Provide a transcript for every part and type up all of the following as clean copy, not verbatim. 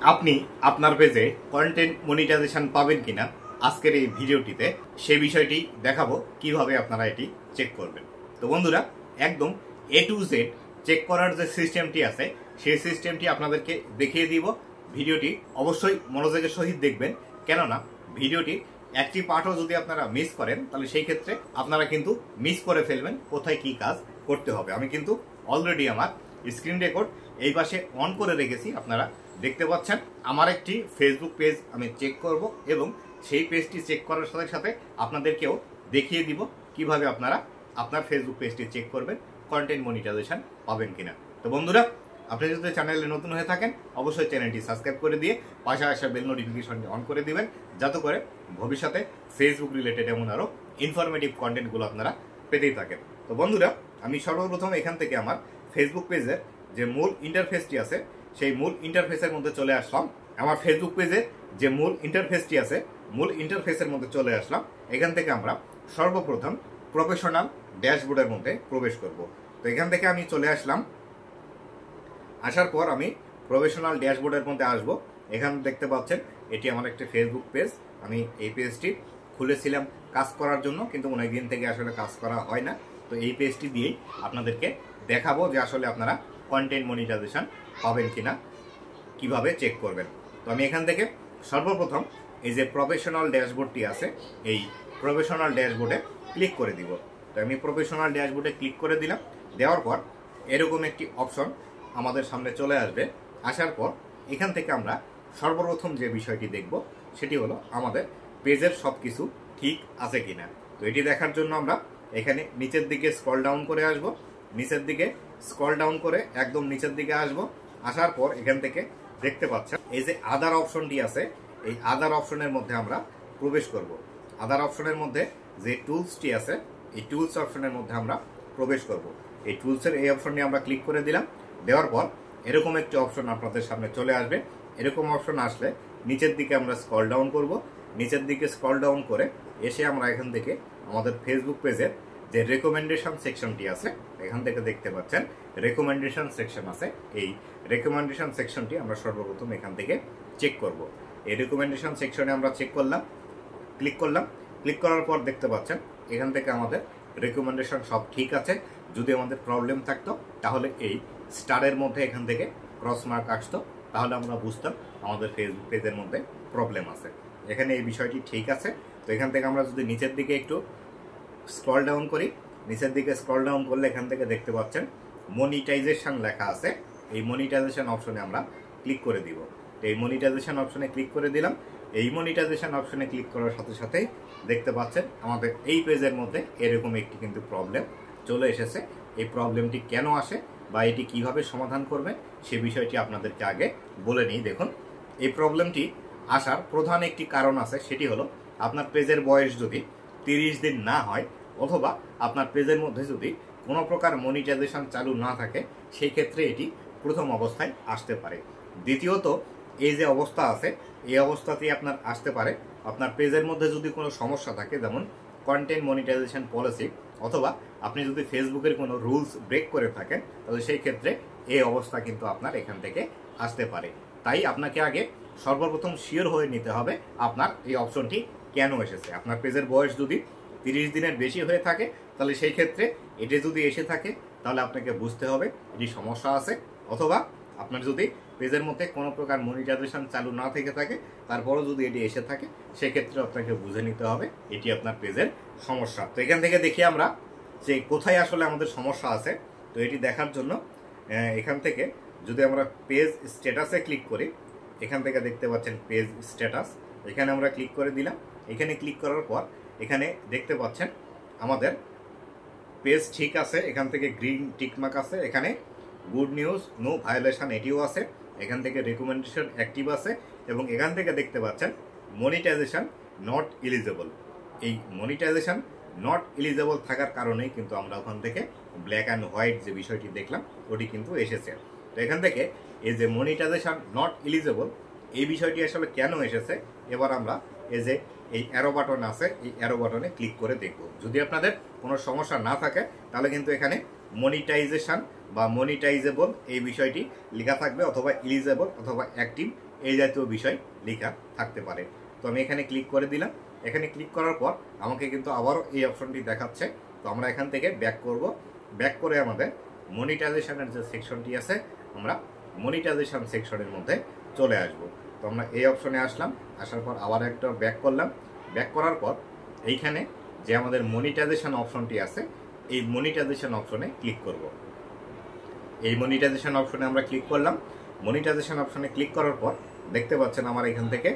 আপনি আপনার পেজে কন্টেন্ট মনিটাইজেশন পাবেন কিনা আজকের এই ভিডিওটিতে সেই বিষয়টি দেখাবো কিভাবে আপনারা এটি চেক করবেন। তো বন্ধুরা, একদম A to Z চেক করার যে সিস্টেমটি আছে সেই সিস্টেমটি আপনাদেরকে দেখিয়ে দিব। ভিডিওটি অবশ্যই মনোযোগের সহিত দেখবেন, কেননা ভিডিওটি একটি পার্টও যদি আপনারা মিস করেন তাহলে সেই ক্ষেত্রে আপনারা কিন্তু মিস করে ফেলবেন কোথায় কি কাজ করতে হবে। আমি কিন্তু অলরেডি আমার স্ক্রিন রেকর্ড এই পাশে অন করে রেখেছি, আপনারা দেখতে পাচ্ছেন। আমার একটি ফেসবুক পেজ আমি চেক করব এবং সেই পেজটি চেক করার সাথে সাথে আপনাদেরকেও দেখিয়ে দিব কিভাবে আপনারা আপনার ফেসবুক পেজটি চেক করবেন কন্টেন্ট মনিটাইজেশন পাবেন কিনা। তো বন্ধুরা, আপনি যদি চ্যানেলে নতুন হয়ে থাকেন অবশ্যই চ্যানেলটি সাবস্ক্রাইব করে দিয়ে পাশে আসা বেল নোটিফিকেশনটি অন করে দিবেন, যাতে করে ভবিষ্যতে ফেসবুক রিলেটেড এমন আরও ইনফরমেটিভ কন্টেন্টগুলো আপনারা পেতেই থাকেন। তো বন্ধুরা, আমি সর্বপ্রথম এখান থেকে আমার ফেসবুক পেজের যে মূল ইন্টারফেসটি আছে সেই মূল ইন্টারফেসের মধ্যে চলে আসলাম। আমার ফেসবুক পেজের যে মূল ইন্টারফেসটি আছে মূল ইন্টারফেসের মধ্যে চলে আসলাম। এখান থেকে আমরা সর্বপ্রথম প্রফেশনাল ড্যাশবোর্ডের মধ্যে প্রবেশ করব। তো এখান থেকে আমি চলে আসলাম। আসার পর আমি প্রফেশনাল ড্যাশবোর্ডের মধ্যে আসব। এখানে দেখতে পাচ্ছেন এটি আমার একটি ফেসবুক পেজ। আমি এই পেজটি খুলেছিলাম কাজ করার জন্য, কিন্তু অনেক দিন থেকে আসলে কাজ করা হয় না। তো এই পেজটি দিয়েই আপনাদেরকে দেখাবো যে আসলে আপনারা কন্টেন্ট মনিটাইজেশন পাবেন কিনা, কিভাবে চেক করবেন। তো আমি এখান থেকে সর্বপ্রথম এই যে প্রফেশনাল ড্যাশবোর্ডটি আছে এই প্রফেশনাল ড্যাশবোর্ডে ক্লিক করে দিব। তো আমি প্রফেশনাল ড্যাশবোর্ডে ক্লিক করে দিলাম। দেওয়ার পর এরকম একটি অপশন আমাদের সামনে চলে আসবে। আসার পর এখান থেকে আমরা সর্বপ্রথম যে বিষয়টি দেখব সেটি হলো আমাদের পেজের সব কিছু ঠিক আছে কিনা। তো এটি দেখার জন্য আমরা এখানে নিচের দিকে স্ক্রল ডাউন করে আসব। নিচের দিকে স্ক্রল ডাউন করে একদম নিচের দিকে আসব। আসার পর এখান থেকে দেখতে পাচ্ছেন এই যে আদার অপশনটি আছে, এই আদার অপশনের মধ্যে আমরা প্রবেশ করব। আদার অপশনের মধ্যে যে টুলসটি আছে এই টুলস অপশনের মধ্যে আমরা প্রবেশ করব। এই টুলসের এই অপশনটি আমরা ক্লিক করে দিলাম। দেওয়ার পর এরকম একটি অপশন আপনাদের সামনে চলে আসবে। এরকম অপশন আসলে নিচের দিকে আমরা স্ক্রল ডাউন করব। নিচের দিকে স্ক্রল ডাউন করে এসে আমরা এখান থেকে আমাদের ফেসবুক পেজের যে রেকমেন্ডেশন সেকশনটি আছে এখান থেকে দেখতে পাচ্ছেন রেকমেন্ডেশন সেকশন আছে। এই রেকমেন্ডেশন সেকশনটি আমরা সর্বপ্রথম এখান থেকে চেক করব। এই রেকমেন্ডেশন সেকশনে আমরা চেক করলাম, ক্লিক করলাম। ক্লিক করার পর দেখতে পাচ্ছেন এখান থেকে আমাদের রেকমেন্ডেশন সব ঠিক আছে। যদি আমাদের প্রবলেম থাকতো তাহলে এই স্টারের মধ্যে এখান থেকে ক্রস মার্ক আসতো, তাহলে আমরা বুঝতাম আমাদের ফেসবুক পেজের মধ্যে প্রবলেম আছে। এখানে এই বিষয়টি ঠিক আছে। তো এখান থেকে আমরা যদি নিচের দিকে একটু স্ক্রল ডাউন করি, নিচের দিকে স্ক্রল ডাউন করলে এখান থেকে দেখতে পাচ্ছেন মনিটাইজেশন লেখা আছে। এই মনিটাইজেশন অপশনে আমরা ক্লিক করে দিব। তো এই মনিটাইজেশন অপশনে ক্লিক করে দিলাম। এই মনিটাইজেশন অপশনে ক্লিক করার সাথে সাথেই দেখতে পাচ্ছেন আমাদের এই পেজের মধ্যে এরকম একটি কিন্তু প্রবলেম চলে এসেছে। এই প্রবলেমটি কেন আসে বা এটি কিভাবে সমাধান করবে সে বিষয়টি আপনাদেরকে আগে বলে নিই। দেখুন, এই প্রবলেমটি আসার প্রধান একটি কারণ আছে, সেটি হলো আপনার পেজের বয়স যদি 30 দিন না হয় অথবা আপনার পেজের মধ্যে যদি কোনো প্রকার মনিটাইজেশন চালু না থাকে, সেই ক্ষেত্রে এটি প্রথম অবস্থায় আসতে পারে। দ্বিতীয়ত, এই যে অবস্থা আছে এই অবস্থাতেই আপনার আসতে পারে আপনার পেজের মধ্যে যদি কোনো সমস্যা থাকে, যেমন কন্টেন্ট মনিটাইজেশন পলিসি, অথবা আপনি যদি ফেসবুকের কোনো রুলস ব্রেক করে থাকেন তাহলে সেই ক্ষেত্রে এই অবস্থা কিন্তু আপনার এখান থেকে আসতে পারে। তাই আপনাকে আগে সর্বপ্রথম শিওর হয়ে নিতে হবে আপনার এই অপশনটি কেন এসেছে। আপনার পেজের বয়স যদি 30 দিনের বেশি হয়ে থাকে তাহলে সেই ক্ষেত্রে এটি যদি এসে থাকে তাহলে আপনাকে বুঝতে হবে এটি সমস্যা আছে, অথবা আপনার যদি পেজের মধ্যে কোনো প্রকার মনিটাইজেশন চালু না থেকে থাকে তারপরও যদি এটি এসে থাকে সেক্ষেত্রে আপনাকে বুঝে নিতে হবে এটি আপনার পেজের সমস্যা। তো এখান থেকে দেখি আমরা যে কোথায় আসলে আমাদের সমস্যা আছে। তো এটি দেখার জন্য এখান থেকে যদি আমরা পেজ স্ট্যাটাসে ক্লিক করি, এখান থেকে দেখতে পাচ্ছেন পেজ স্ট্যাটাস, এখানে আমরা ক্লিক করে দিলাম। এখানে ক্লিক করার পর এখানে দেখতে পাচ্ছেন আমাদের পেজ ঠিক আছে, এখান থেকে গ্রিন টিকমার্ক আছে, এখানে গুড নিউজ নো ভায়োলেশন এটিও আছে, এখান থেকে রেকমেন্ডেশন অ্যাক্টিভ আছে এবং এখান থেকে দেখতে পাচ্ছেন মনিটাইজেশন নট এলিজেবল। এই মনিটাইজেশন নট এলিজেবল থাকার কারণেই কিন্তু আমরা ওখান থেকে ব্ল্যাক অ্যান্ড হোয়াইট যে বিষয়টি দেখলাম ওটি কিন্তু এসেছে। তো এখান থেকে এই যে মনিটাইজেশন নট এলিজেবল এই বিষয়টি আসলে কেন এসেছে, এবার আমরা এই যে এই অ্যারো বাটন আছে এই অ্যারো বাটনে ক্লিক করে দেখব। যদি আপনাদের কোনো সমস্যা না থাকে তাহলে কিন্তু এখানে মনিটাইজেশন বা মনিটাইজেবল এই বিষয়টি লেখা থাকবে, অথবা এলিজেবল অথবা অ্যাক্টিভ এই জাতীয় বিষয় লেখা থাকতে পারে। তো আমি এখানে ক্লিক করে দিলাম। এখানে ক্লিক করার পর আমাকে কিন্তু আবারও এই অপশনটি দেখাচ্ছে। তো আমরা এখান থেকে ব্যাক করব। ব্যাক করে আমাদের মনিটাইজেশনের যে সেকশনটি আছে, আমরা মনিটাইজেশন সেকশনের মধ্যে চলে আসব। তো আমরা এই অপশনে আসলাম। আসার পর আবার একটা ব্যাক করলাম। ব্যাক করার পর এইখানে যে আমাদের মনিটাইজেশন অপশনটি আছে, এই মনিটাইজেশন অপশনে ক্লিক করব। এই মনিটাইজেশন অপশনে আমরা ক্লিক করলাম। মনিটাইজেশন অপশনে ক্লিক করার পর দেখতে পাচ্ছেন আমার এখান থেকে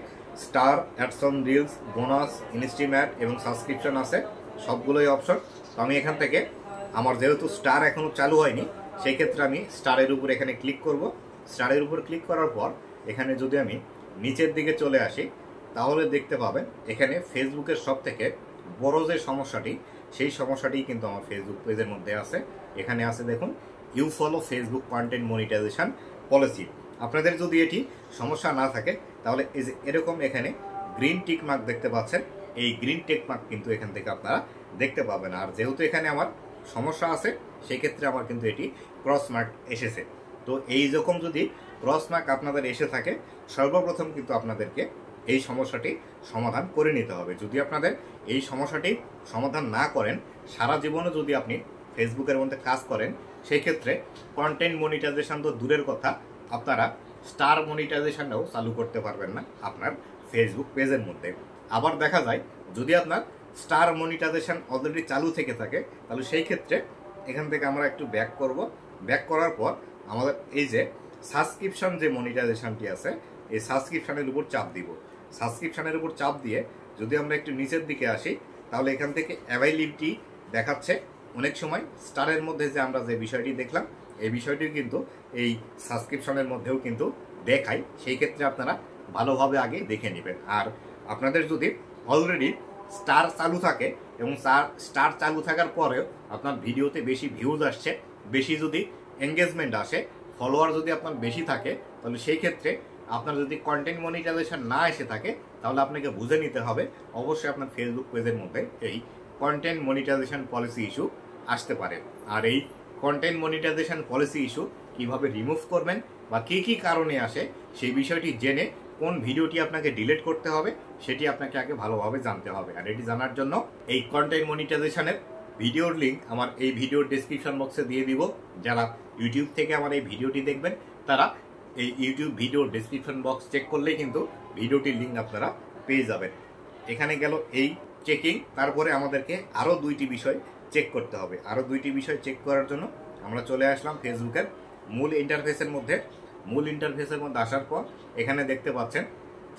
স্টার, অ্যাডসন, রিলস, বোনাস, ইনস্টিম্যাট এবং সাবস্ক্রিপশন আছে, সবগুলোই অপশন। তো আমি এখান থেকে আমার যেহেতু স্টার এখনও চালু হয়নি, সেই ক্ষেত্রে আমি স্টারের উপর এখানে ক্লিক করব। স্টারের উপর ক্লিক করার পর এখানে যদি আমি নিচের দিকে চলে আসি, তাহলে দেখতে পাবেন এখানে ফেসবুকের সব থেকে বড় যে সমস্যাটি, সেই সমস্যাটি কিন্তু আমার ফেসবুক পেজের মধ্যে আছে। এখানে আছে দেখুন, you follow Facebook content monetization policy. আপনাদের যদি এটি সমস্যা না থাকে, তাহলে এই যে এরকম এখানে গ্রিন টিক মার্ক দেখতে পাচ্ছেন, এই গ্রিন টিক মার্ক কিন্তু এখান থেকে আপনারা দেখতে পাবেন। আর যেহেতু এখানে আমার সমস্যা আছে, সেই ক্ষেত্রে আমার কিন্তু এটি ক্রস মার্ক এসেছে। তো এই রকম যদি ক্রস মার্ক আপনাদের এসে থাকে, সর্বপ্রথম কিন্তু আপনাদেরকে এই সমস্যাটি সমাধান করে নিতে হবে। যদি আপনাদের এই সমস্যাটি সমাধান না করেন, সারা জীবনে যদি আপনি ফেসবুকের মধ্যে কাজ করেন, সেই ক্ষেত্রে কন্টেন্ট মনিটাইজেশন তো দূরের কথা, আপনারা স্টার মনিটাইজেশনটাও চালু করতে পারবেন না আপনার ফেসবুক পেজের মধ্যে। আবার দেখা যায় যদি আপনার স্টার মনিটাইজেশন অলরেডি চালু থেকে থাকে, তাহলে সেই ক্ষেত্রে এখান থেকে আমরা একটু ব্যাক করব। ব্যাক করার পর আমাদের এই যে সাবস্ক্রিপশন যে মনিটাইজেশনটি আছে, এই সাবস্ক্রিপশনের উপর চাপ দিব। সাবস্ক্রিপশনের উপর চাপ দিয়ে যদি আমরা একটু নিচের দিকে আসি, তাহলে এখান থেকে অ্যাভেইলেবিলিটি দেখাচ্ছে। অনেক সময় স্টারের মধ্যে যে আমরা যে বিষয়টি দেখলাম, এই বিষয়টি কিন্তু এই সাবস্ক্রিপশনের মধ্যেও কিন্তু দেখায়। সেই ক্ষেত্রে আপনারা ভালোভাবে আগে দেখে নেবেন। আর আপনাদের যদি অলরেডি স্টার চালু থাকে এবং স্টার চালু থাকার পরেও আপনার ভিডিওতে বেশি ভিউজ আসছে, বেশি যদি এঙ্গেজমেন্ট আসে, ফলোয়ার যদি আপনার বেশি থাকে, তাহলে সেই ক্ষেত্রে আপনার যদি কন্টেন্ট মনিটাইজেশন না এসে থাকে, তাহলে আপনাকে বুঝে নিতে হবে অবশ্যই আপনার ফেসবুক পেজের মধ্যে এই কন্টেন্ট মনিটাইজেশন পলিসি ইস্যু আসতে পারে। আর এই কন্টেন্ট মনিটাইজেশন পলিসি ইস্যু কিভাবে রিমুভ করবেন বা কী কী কারণে আসে, সেই বিষয়টি জেনে কোন ভিডিওটি আপনাকে ডিলিট করতে হবে, সেটি আপনাকে আগে ভালোভাবে জানতে হবে। আর এটি জানার জন্য এই কন্টেন্ট মনিটাইজেশনের ভিডিওর লিঙ্ক আমার এই ভিডিওর ডেসক্রিপশন বক্সে দিয়ে দিব। যারা ইউটিউব থেকে আমার এই ভিডিওটি দেখবেন, তারা এই ইউটিউব ভিডিওর ডেসক্রিপশন বক্স চেক করলেই কিন্তু ভিডিওটির লিঙ্ক আপনারা পেয়ে যাবেন। এখানে গেল এই চেকিং। তারপরে আমাদেরকে আরও দুইটি বিষয় চেক করতে হবে। আরও দুইটি বিষয় চেক করার জন্য আমরা চলে আসলাম ফেসবুকের মূল ইন্টারফেসের মধ্যে। মূল ইন্টারফেসের মধ্যে আসার পর এখানে দেখতে পাচ্ছেন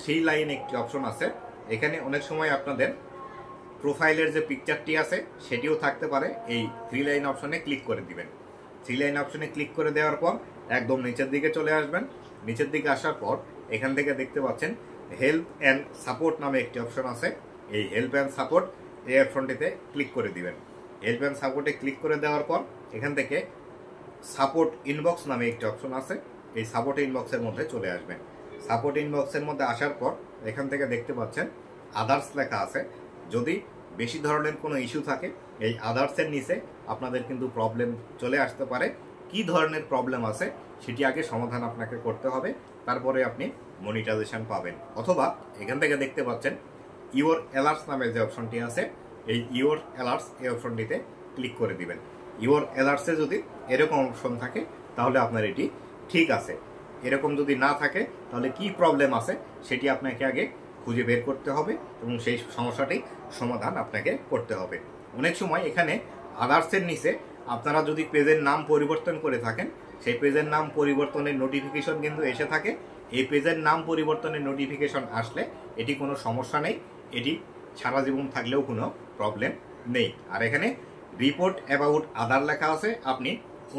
3 লাইন একটি অপশন আছে। এখানে অনেক সময় আপনাদের প্রোফাইলের যে পিকচারটি আছে সেটিও থাকতে পারে। এই 3 লাইন অপশনে ক্লিক করে দিবেন। 3 লাইন অপশনে ক্লিক করে দেওয়ার পর একদম নিচের দিকে চলে আসবেন। নিচের দিকে আসার পর এখান থেকে দেখতে পাচ্ছেন হেল্প অ্যান্ড সাপোর্ট নামে একটি অপশন আছে। এই হেল্প অ্যান্ড সাপোর্ট এই অপশনটিতে ক্লিক করে দিবেন। হেল্প অ্যান্ড সাপোর্টে ক্লিক করে দেওয়ার পর এখান থেকে সাপোর্ট ইনবক্স নামে একটি অপশন আছে। এই সাপোর্ট ইনবক্সের মধ্যে চলে আসবেন। সাপোর্ট ইনবক্সের মধ্যে আসার পর এখান থেকে দেখতে পাচ্ছেন আদার্স লেখা আছে। যদি বেশি ধরনের কোনো ইস্যু থাকে, এই আদার্সের নিচে আপনাদের কিন্তু প্রবলেম চলে আসতে পারে। কি ধরনের প্রবলেম আছে সেটি আগে সমাধান আপনাকে করতে হবে, তারপরে আপনি মনিটাইজেশন পাবেন। অথবা এখান থেকে দেখতে পাচ্ছেন ইওর অ্যালার্টস নামে যে অপশনটি আছে, এই ইওর অ্যালার্টস এই অপশনটিতে ক্লিক করে দিবেন। ইওর অ্যালার্টসে যদি এরকম অপশন থাকে, তাহলে আপনার এটি ঠিক আছে। এরকম যদি না থাকে, তাহলে কি প্রবলেম আছে সেটি আপনাকে আগে খুঁজে বের করতে হবে এবং সেই সমস্যাটি সমাধান আপনাকে করতে হবে। অনেক সময় এখানে আদার্সের নিচে আপনারা যদি পেজের নাম পরিবর্তন করে থাকেন, সেই পেজের নাম পরিবর্তনের নোটিফিকেশন কিন্তু এসে থাকে। এই পেজের নাম পরিবর্তনের নোটিফিকেশন আসলে এটি কোনো সমস্যা নেই, এটি সারা জীবন থাকলেও কোনো প্রবলেম নেই। আর এখানে রিপোর্ট অ্যাবাউট আদার লেখা আছে। আপনি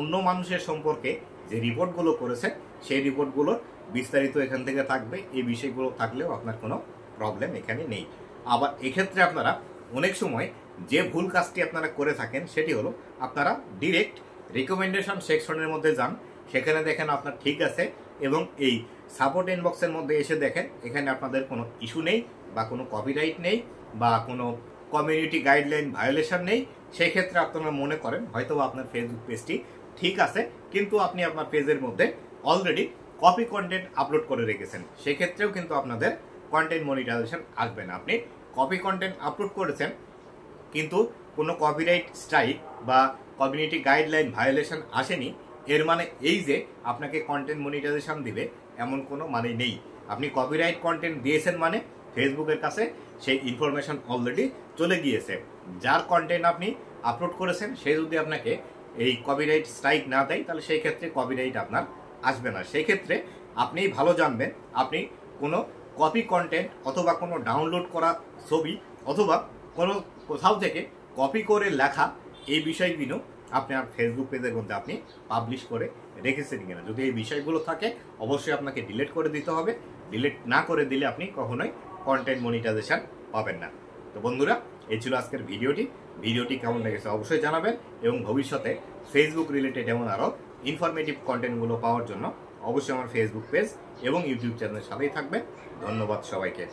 অন্য মানুষের সম্পর্কে যে রিপোর্টগুলো করেছেন, সেই রিপোর্টগুলোর বিস্তারিত এখান থেকে থাকবে। এই বিষয়গুলো থাকলেও আপনার কোনো প্রবলেম এখানে নেই। আবার এক্ষেত্রে আপনারা অনেক সময় যে ভুল কাজটি আপনারা করে থাকেন, সেটি হলো আপনারা ডিরেক্ট রিকমেন্ডেশন সেকশনের মধ্যে যান, সেখানে দেখেন আপনার ঠিক আছে, এবং এই সাপোর্ট ইনবক্সের মধ্যে এসে দেখেন এখানে আপনাদের কোনো ইস্যু নেই বা কোনো কপিরাইট নেই বা কোনো কমিউনিটি গাইডলাইন ভায়োলেশন নেই। সেই ক্ষেত্রে আপনারা মনে করেন হয়তো আপনার ফেসবুক পেজটি ঠিক আছে, কিন্তু আপনি আপনার পেজের মধ্যে অলরেডি কপি কন্টেন্ট আপলোড করে রেখেছেন, সেক্ষেত্রেও কিন্তু আপনাদের কন্টেন্ট মনিটাইজেশন আসবে না। আপনি কপি কন্টেন্ট আপলোড করেছেন কিন্তু কোনো কপিরাইট স্ট্রাইক বা কমিউনিটি গাইডলাইন ভায়োলেশন আসেনি, এর মানে এই যে আপনাকে কন্টেন্ট মনিটাইজেশন দিবে এমন কোনো মানে নেই। আপনি কপিরাইট কন্টেন্ট দিয়েছেন মানে ফেসবুকের কাছে সেই ইনফরমেশন অলরেডি চলে গিয়েছে। যার কন্টেন্ট আপনি আপলোড করেছেন সে যদি আপনাকে এই কপিরাইট স্ট্রাইক না দেয় তাহলে সেই ক্ষেত্রে কপিরাইট আপনার আসবে না। সেই ক্ষেত্রে আপনি ভালো জানবেন, আপনি কোনো কপি কন্টেন্ট অথবা কোনো ডাউনলোড করা ছবি অথবা কোনো কোথাও থেকে কপি করে লেখা এই বিষয়গুলো আপনার ফেসবুক পেজের মধ্যে আপনি পাবলিশ করে রেখেছেন কিনা। যদি এই বিষয়গুলো থাকে অবশ্যই আপনাকে ডিলিট করে দিতে হবে। ডিলিট না করে দিলে আপনি কখনোই কন্টেন্ট মনিটাইজেশন পাবেন না। তো বন্ধুরা, এই ছিল আজকের ভিডিওটি কেমন লেগেছে অবশ্যই জানাবেন, এবং ভবিষ্যতে ফেসবুক রিলেটেড এমন আরও ইনফরমেটিভ কন্টেন্টগুলো পাওয়ার জন্য অবশ্যই আমার ফেসবুক পেজ এবং ইউটিউব চ্যানেলের সাথেই থাকবেন। ধন্যবাদ সবাইকে।